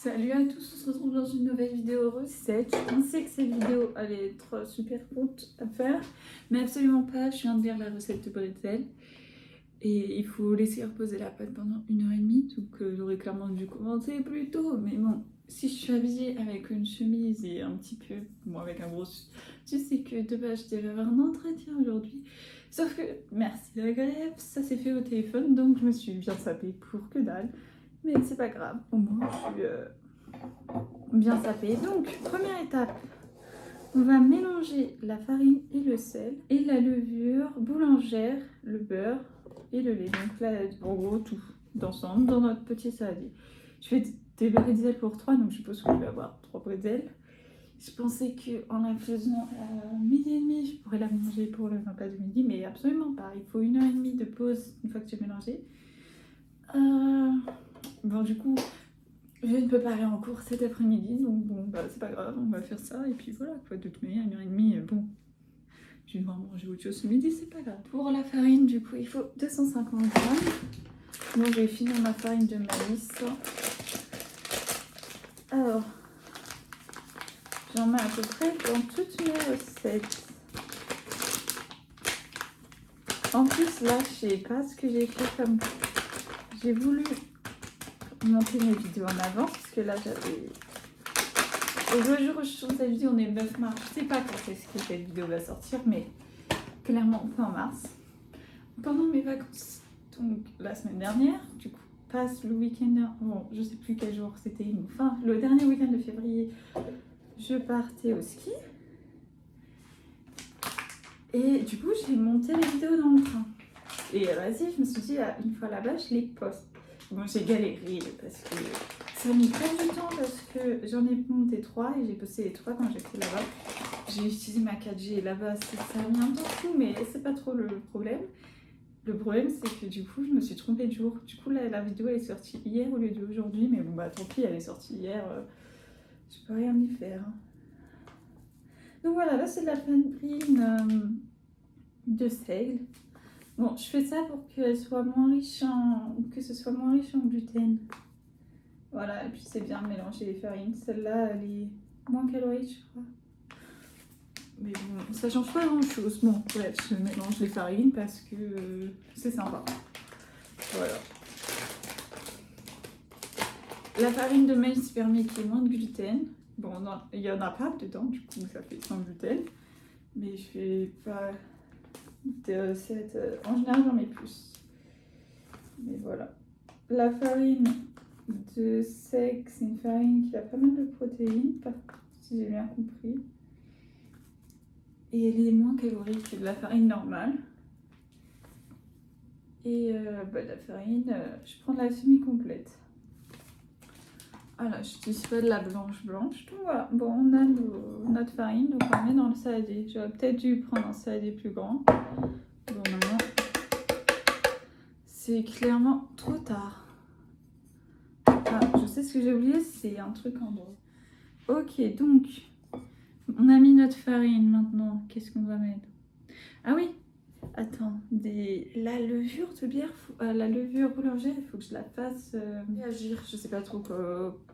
Salut à tous, on se retrouve dans une nouvelle vidéo recette. Je pensais que cette vidéo allait être super courte à faire, mais absolument pas. Je viens de lire la recette de bretzel et il faut laisser reposer la pâte pendant 1h30, donc j'aurais clairement dû commencer plus tôt. Mais bon, si je suis habillée avec une chemise et un petit peu, bon avec un gros, tu sais que de base je devais avoir un entretien aujourd'hui. Sauf que, merci la grève, ça s'est fait au téléphone, donc je me suis bien sapée pour que dalle. Mais c'est pas grave, au moins je suis bien sapée. Donc, première étape, on va mélanger la farine et le sel, et la levure boulangère, le beurre et le lait. Donc là, en gros, tout d'ensemble dans notre petit saladier. Je fais des bretzels pour 3, donc je suppose que je vais avoir 3 bretzels. Je pensais qu'en la faisant à 12h30, je pourrais la manger pour le repas de midi, mais absolument pas. Il faut 1h30 de pause une fois que tu as mélangé. Bon, du coup, je ne peux pas aller en cours cet après-midi, donc bon, bah c'est pas grave, on va faire ça, et puis voilà, quoi, de toute manière, 1h30, bon, je vais devoir manger autre chose ce midi, c'est pas grave. Pour la farine, du coup, il faut 250 grammes, donc je vais finir ma farine de maïs. Alors, j'en mets à peu près dans toutes mes recettes. En plus, là, je sais pas ce que j'ai fait comme... J'ai voulu monter mes vidéos en avance, parce que là, j'avais... Et le jour où je tourne cette vidéo, on est le 9 mars. Je sais pas quand est-ce que cette vidéo va sortir, mais clairement fin mars. Pendant mes vacances, donc la semaine dernière, du coup, passe le week-end, bon, je sais plus quel jour c'était, enfin, le dernier week-end de février, je partais au ski. Et du coup, j'ai monté les vidéos dans le train. Et vas-y, je me suis dit, une fois là-bas, je les poste. Bon, j'ai galéré parce que ça a mis très du temps parce que j'en ai monté 3 et j'ai posté les 3 quand j'étais là-bas. J'ai utilisé ma 4G là-bas, ça a mis un temps fou, mais c'est pas trop le problème. Le problème, c'est que du coup, je me suis trompée de jour. Du coup, la vidéo est sortie hier au lieu d'aujourd'hui, mais bon, bah tant pis, elle est sortie hier. Je peux rien y faire. Donc voilà, là, c'est de la farine de seigle. Bon, je fais ça pour qu'elle soit moins riche que ce soit moins riche en gluten. Voilà, et puis c'est bien de mélanger les farines. Celle-là, elle est moins calorique, je crois. Mais bon, ça change pas grand-chose. Bon, bref, je mélange les farines parce que c'est sympa. Voilà. La farine de maïs permet qu'il y ait moins de gluten. Bon, il n'y en a pas dedans, du coup, ça fait sans gluten. Mais je fais pas de recettes. En général, j'en mets plus. Mais voilà. La farine de seigle, c'est une farine qui a pas mal de protéines, si j'ai bien compris. Et elle est moins calorique que de la farine normale. Et la farine, je prends de la semi-complète. Voilà, je n'utilise pas de la blanche. Donc voilà, bon, on a notre farine, donc on la met dans le saladier. J'aurais peut-être dû prendre un saladier plus grand. Bon, non, c'est clairement trop tard. Ah, je sais ce que j'ai oublié, c'est un truc en drôle. Ok, donc, on a mis notre farine maintenant. Qu'est-ce qu'on va mettre? Ah oui, attends, la levure de bière, la levure boulangère, il faut que je la fasse réagir. Je sais pas trop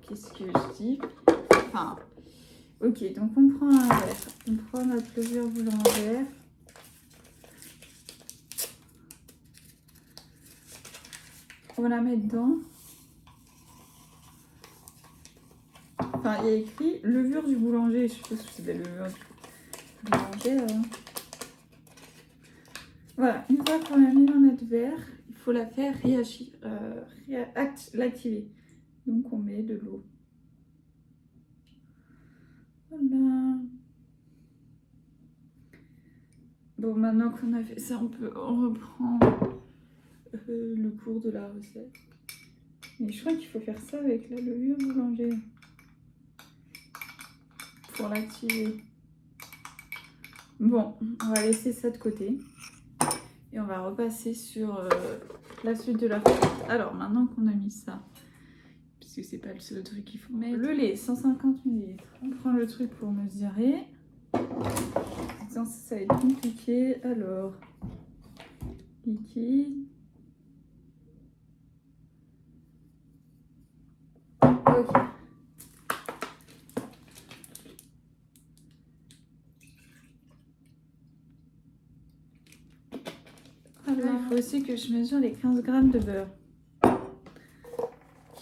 qu'est-ce que je dis. Enfin, ok, donc on prend un verre. On prend notre levure boulangère. On va la mettre dedans. Enfin, il y a écrit levure du boulanger. Je suppose que c'est de la levure du boulanger. Voilà, une fois qu'on l'a mis dans notre verre, il faut la faire réagir, l'activer. Donc on met de l'eau. Voilà. Bon, maintenant qu'on a fait ça, on reprend le cours de la recette. Mais je crois qu'il faut faire ça avec la levure boulangère pour l'activer. Bon, on va laisser ça de côté. Et on va repasser sur la suite de la recette. Alors, maintenant qu'on a mis ça, puisque c'est pas le seul truc qu'il faut mettre. Le lait, 150 ml. On prend le truc pour mesurer. Ça va être compliqué. Alors, liquide. Ok. faut aussi que je mesure les 15 grammes de beurre.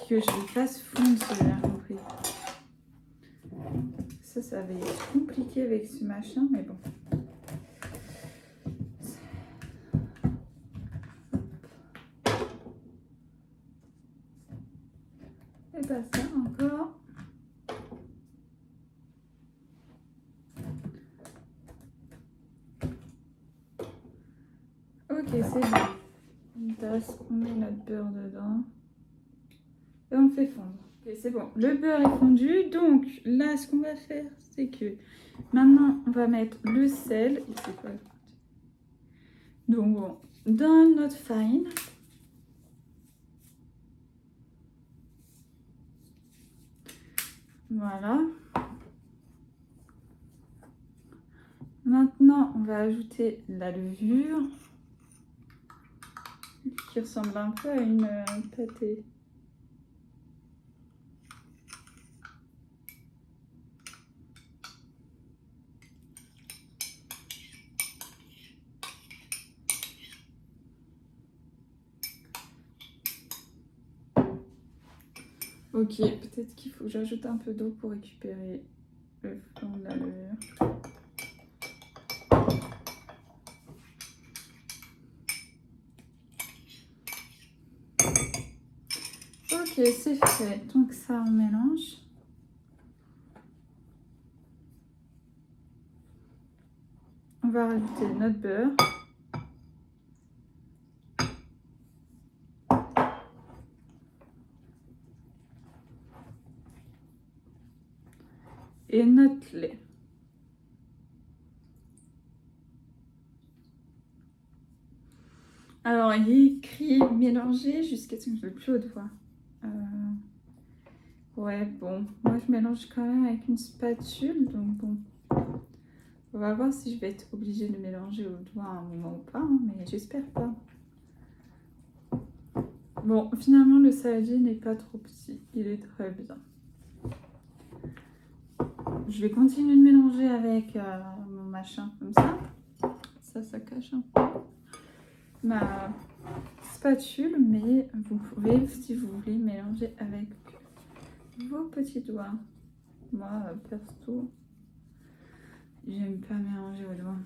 Que je les fasse fondre, si j'ai bien compris. Ça va être compliqué avec ce machin, mais bon. Et pas ça encore. Ok, c'est bon. Une tasse, on met notre beurre dedans. Et on le fait fondre. Ok, c'est bon. Le beurre est fondu. Donc là, ce qu'on va faire, c'est que maintenant, on va mettre le sel. Et c'est quoi? Donc bon, dans notre farine. Voilà. Maintenant, on va ajouter la levure qui ressemble un peu à une pâtée. Ok, peut-être qu'il faut que j'ajoute un peu d'eau pour récupérer le fond de la levure. Ok, c'est fait. Donc ça, on mélange. On va rajouter notre beurre. Et notre lait. Alors, il est écrit mélanger jusqu'à ce que je n'ai plus haute voix. Ouais, bon. Moi, je mélange quand même avec une spatule. Donc, bon. On va voir si je vais être obligée de mélanger au doigt à un moment ou pas. Hein, mais j'espère pas. Bon, finalement, le saladier n'est pas trop petit. Il est très bien. Je vais continuer de mélanger avec mon machin comme ça. Ça cache un peu ma spatule, mais vous pouvez, si vous voulez, mélanger avec vos petits doigts. Moi, perso, j'aime pas mélanger aux doigts.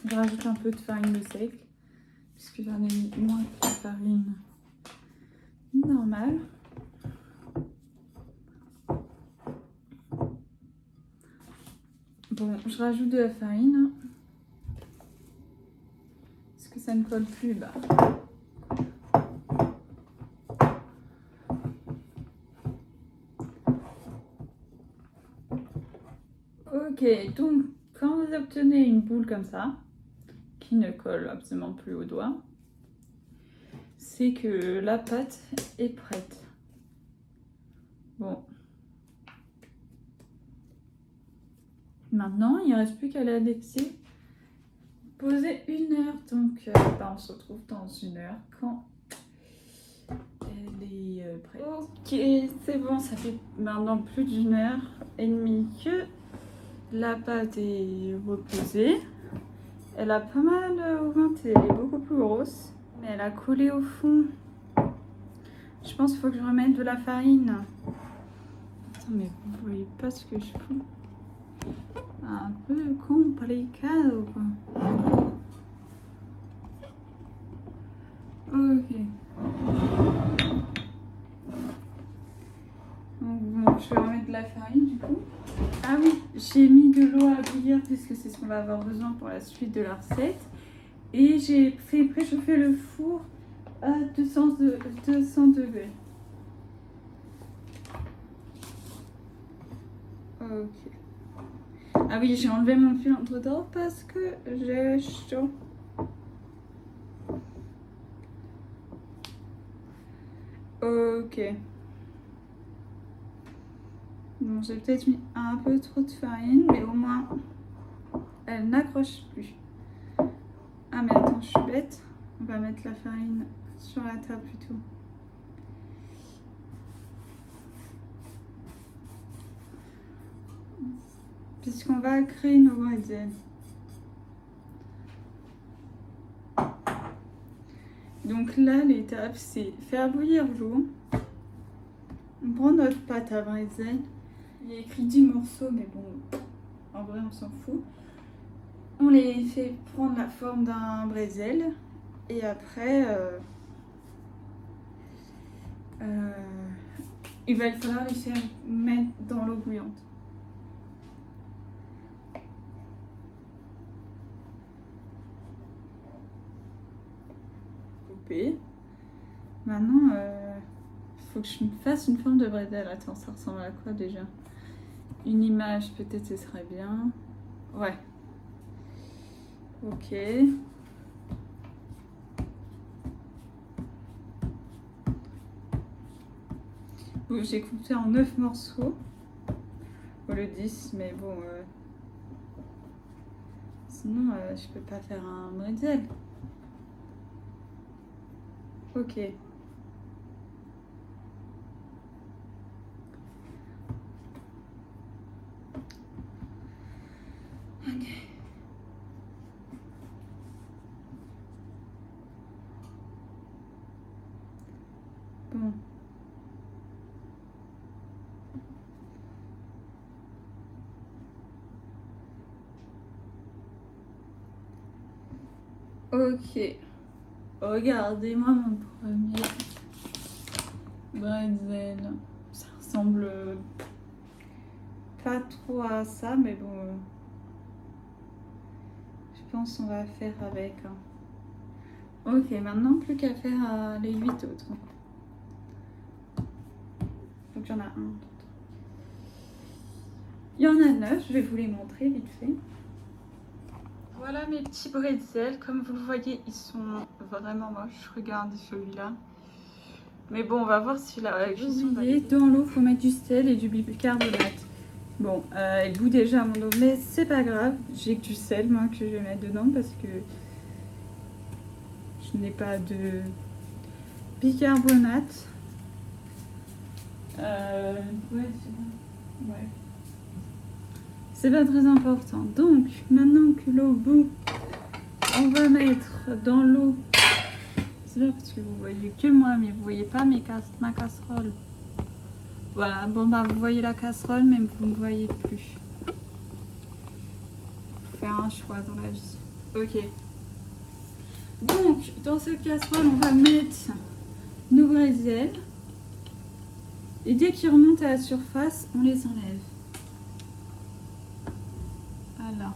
Je rajoute un peu de farine de seigle, puisque j'en ai mis moins que la farine normale. Bon, je rajoute de la farine. Est-ce que ça ne colle plus? Bah. Ok, donc quand vous obtenez une boule comme ça, qui ne colle absolument plus au doigt, c'est que la pâte est prête. Bon. Maintenant, il ne reste plus qu'à la laisser poser 1 heure. Donc, on se retrouve dans 1 heure quand elle est prête. Ok, c'est bon, ça fait maintenant plus d'1 heure et demie que la pâte est reposée. Elle a pas mal augmenté, elle est beaucoup plus grosse, mais elle a collé au fond. Je pense qu'il faut que je remette de la farine. Attends, mais vous voyez pas ce que je fous? Un peu compliqué, quoi. Ok. Donc, bon, je vais remettre de la farine du coup. Ah oui, j'ai mis de l'eau à bouillir puisque c'est ce qu'on va avoir besoin pour la suite de la recette. Et j'ai fait préchauffer le four à 200 degrés. Ok. Ah oui, j'ai enlevé mon fil entre temps parce que j'ai chaud. Ok. Bon, j'ai peut-être mis un peu trop de farine, mais au moins, elle n'accroche plus. Ah mais attends, je suis bête. On va mettre la farine sur la table plutôt. puisqu'on va créer nos bretzels. Donc là, l'étape, c'est faire bouillir l'eau. On prend notre pâte à bretzel. Il y a écrit 10 morceaux, mais bon, en vrai, on s'en fout. On les fait prendre la forme d'un bretzel. Et après, il va falloir les faire mettre dans l'eau bouillante. Couper. Maintenant, faut que je me fasse une forme de bretzel. Attends, ça ressemble à quoi déjà? Une image, peut-être ce serait bien. Ouais. Ok. Bon, j'ai coupé en 9 morceaux. Ou le 10, mais bon. Sinon, je peux pas faire un bretzel. Ok. Bon. Ok. Regardez-moi mon premier bretzel. Ça ressemble pas trop à ça, mais bon. Je pense qu'on va faire avec. Ok, maintenant plus qu'à faire les 8 autres. Donc il y en a un. Il y en a 9, je vais vous les montrer vite fait. Voilà mes petits bretzels, comme vous le voyez, ils sont vraiment moches. Regardez celui-là. Mais bon, on va voir si la cuisson va aller. Dans l'eau, il faut mettre du sel et du bicarbonate. Bon, il goûte déjà mon eau, mais c'est pas grave. J'ai que du sel, moi, que je vais mettre dedans parce que je n'ai pas de bicarbonate. Ouais, c'est bon. Ouais. C'est pas très important. Donc, maintenant que l'eau bout, on va mettre dans l'eau. C'est là parce que vous voyez que moi, mais vous voyez pas ma casserole. Voilà, bon bah vous voyez la casserole, mais vous ne me voyez plus. Faut faire un choix dans la vie. Ok. Donc, dans cette casserole, on va mettre nos bretzels. Et dès qu'ils remontent à la surface, on les enlève. Voilà.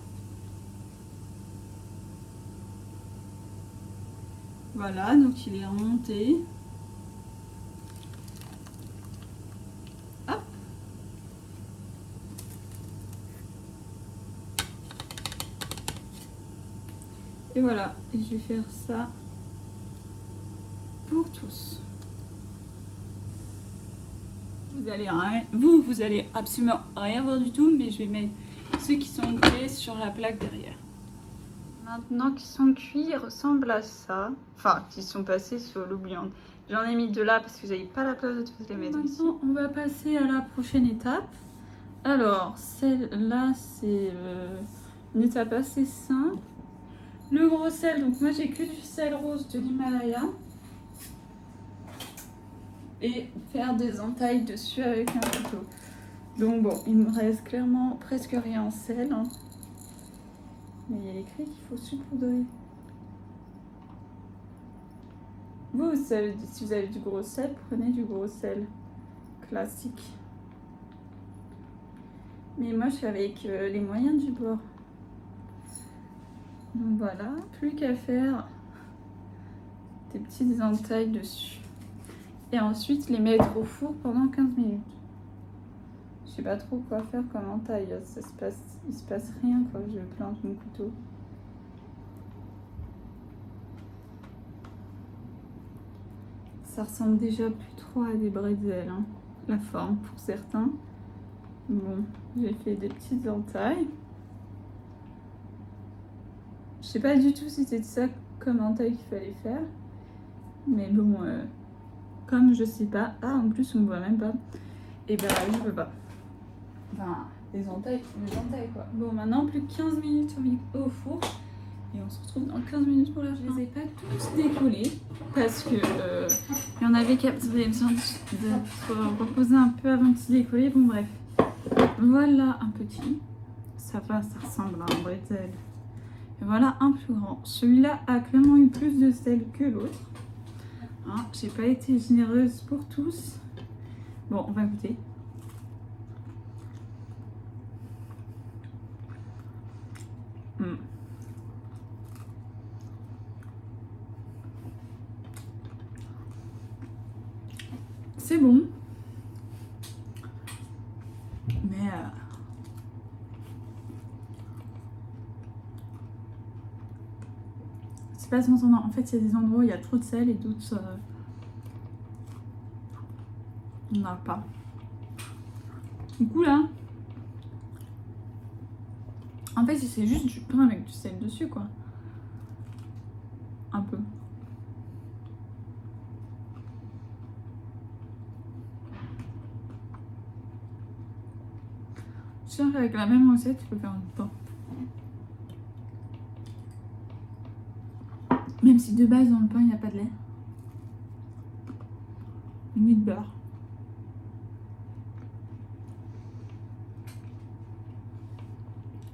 Voilà, donc il est remonté. Hop. Et voilà, et je vais faire ça pour tous. Vous allez absolument rien voir du tout, mais je vais mettre ceux qui sont grillés sur la plaque derrière. Maintenant qu'ils sont cuits, ils ressemblent à ça. Enfin, qu'ils sont passés sur l'eau bouillante. J'en ai mis deux là parce que vous n'avez pas la place de tous les mettre ici. Maintenant, on va passer à la prochaine étape. Alors, celle-là, c'est une étape assez simple. Le gros sel, donc moi j'ai que du sel rose de l'Himalaya. Et faire des entailles dessus avec un couteau. Donc bon, il me reste clairement presque rien en sel. Hein. Mais il y a écrit qu'il faut saupoudrer. Vous savez, si vous avez du gros sel, prenez du gros sel classique. Mais moi je fais avec les moyens du bord. Donc voilà, plus qu'à faire des petites entailles dessus. Et ensuite les mettre au four pendant 15 minutes. Je sais pas trop quoi faire comme entaille. Il se passe rien quand je plante mon couteau. Ça ressemble déjà plus trop à des bretzels, hein, la forme pour certains. Bon, j'ai fait des petites entailles. Je sais pas du tout si c'était ça comme entaille qu'il fallait faire. Mais bon, comme je sais pas. Ah, en plus on me voit même pas. Et ben je peux pas. Enfin, des entailles quoi. Bon, maintenant plus que 15 minutes au four. Et on se retrouve dans 15 minutes pour la fin. Je les ai pas tous décollés parce que il y en avait qui avaient besoin d'être reposés un peu avant de se décoller. Bon bref. Voilà un petit. Ça va, ça ressemble à un bretzel. Et voilà un plus grand. Celui-là a clairement eu plus de sel que l'autre. Hein, j'ai pas été généreuse pour tous. Bon, on va goûter. C'est bon. Mais c'est pas son temps. En fait, il y a des endroits où il y a trop de sel et d'autres on n'a pas. Du coup là, en fait c'est juste du pain avec du sel dessus quoi. Un peu. Je sais qu'avec la même recette, tu peux faire du pain. Même si de base dans le pain il n'y a pas de lait. Ni de beurre.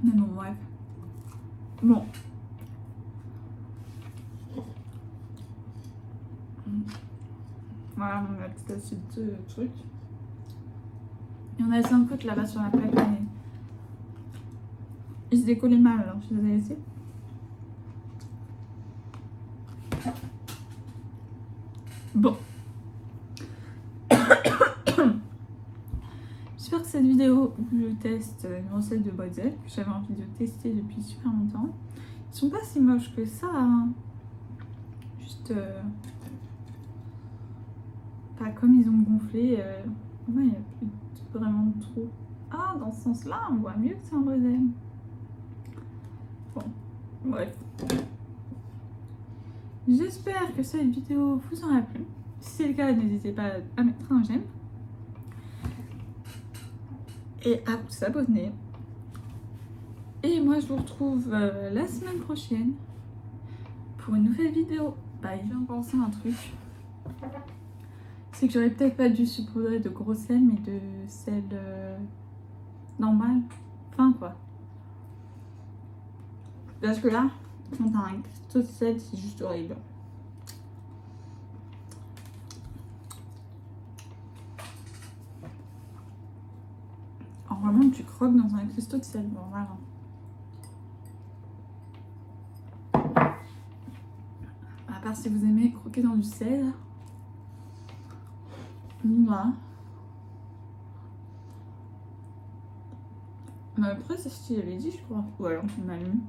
Mais bon, bref. Bon. Voilà mon petite assiette de truc. Il y en a 5 autres là-bas sur la plaque, mais ils se décollaient mal alors je les ai laissés. Bon. J'espère que cette vidéo où je teste une recette de bretzel que j'avais envie de tester depuis super longtemps. Ils sont pas si moches que ça. Hein. Juste pas comme ils ont gonflé. Ouais, il n'y a plus vraiment de trou. Ah, dans ce sens-là, on voit mieux que c'est un bretzel. Bon, bref. J'espère que cette vidéo vous aura plu. Si c'est le cas, n'hésitez pas à mettre un j'aime. Et à vous abonner. Et moi, je vous retrouve la semaine prochaine pour une nouvelle vidéo. Bye. Je viens de penser à un truc. C'est que j'aurais peut-être pas dû saupoudrer de gros sel, mais de sel normal. Fin, quoi. Parce que là, quand t'as un cristaux de sel, c'est juste horrible. Alors vraiment, tu croques dans un cristaux de sel. Bon, voilà. À part si vous aimez croquer dans du sel. Voilà. Mais après, c'est ce qu'il avait dit, je crois. Ou alors, je m'allume.